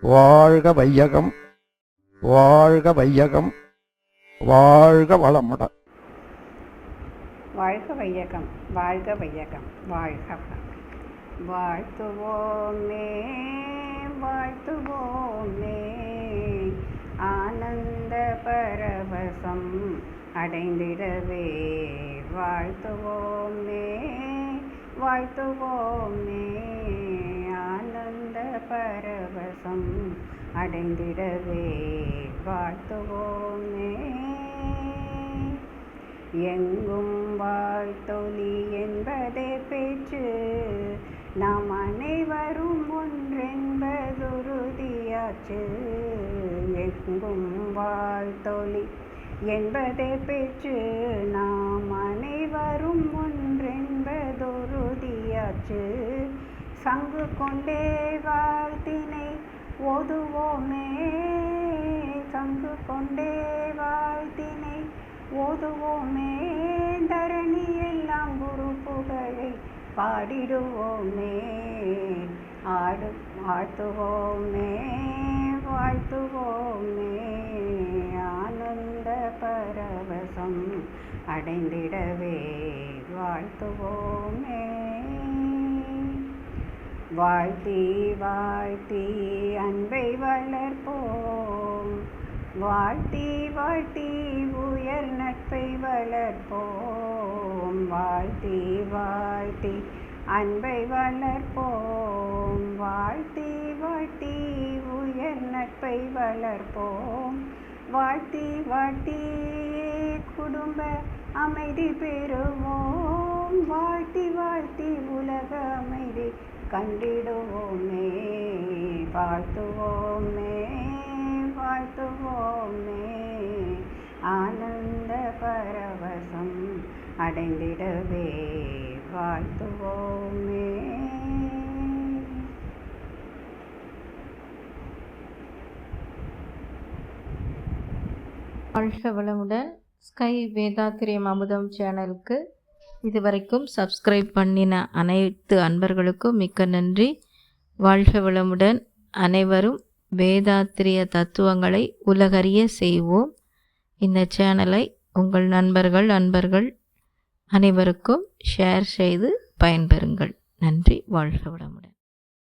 வாழ்க வையகம், வாழ்க வையகம், வாழ்க வளமுடன். வாழ்க வையகம், வாழ்க வையகம், வாழ்க வளம். வாழ்த்துவோமே வாழ்த்துவோமே, ஆனந்த பரவசம் அடைந்திடவே வாழ்த்துவோமே வாழ்த்துவோமே, ஆனந்த பரவசம் அடைந்திடவே வாழ்த்துவோமே. எங்கும் வாழ்த்தொலி என்பதே பேச்சு, நாம் அனைவரும் ஒன்றென்பதுறுதியாச்சு. எங்கும் வாழ்த்தொலி என்பதே பேச்சு, நாம் அனைவரும் ஒன்றென்பதுறுதியாச்சு. சங்கு கொண்டே வாழ்த்தினை ஓதுவோமே, சங்கு கொண்டே வாழ்த்தினை ஓதுவோமே, தரணி எல்லாம் குரு புகழை பாடிடுவோமே. வாழ்த்துவோமே வாழ்த்துவோமே, ஆனந்த பரவசம் அடைந்திடவே வாழ்த்துவோமே. வாழ்த்தி வாழ்த்தி அன்பை வளர்ப்போம், வாழ்த்தி வாழ்த்தி உயர் நட்பை வளர்ப்போம். வாழ்த்தி வாழ்த்தி அன்பை வளர்ப்போம், வாழ்த்தி வாழ்த்தி உயர் நட்பை வளர்ப்போம். வாழ்த்தி வாழ்த்தி குடும்ப அமைதி பெறுவோம், வாழ்த்தி வாழ்த்தி உலக அமைதி கண்டிடுவோமே. வாழ்த்துவோமே வாழ்த்துவோமே, ஆனந்த பரவசம் அடைந்திடவே வாழ்த்துவோமே. வாழ்க வளமுடன். ஸ்கை வேதாத்திரியம் அமுதம் சேனலுக்கு இதுவரைக்கும் சப்ஸ்கிரைப் பண்ணின அனைத்து அன்பர்களுக்கும் மிக்க நன்றி. வாழ்க வளமுடன். அனைவரும் வேதாத்திரிய தத்துவங்களை உலகறிய செய்வோம். இந்த சேனலை உங்கள் நண்பர்கள் அனைவருக்கும் ஷேர் செய்து பயன்பெறுங்கள். நன்றி. வாழ்க வளமுடன்.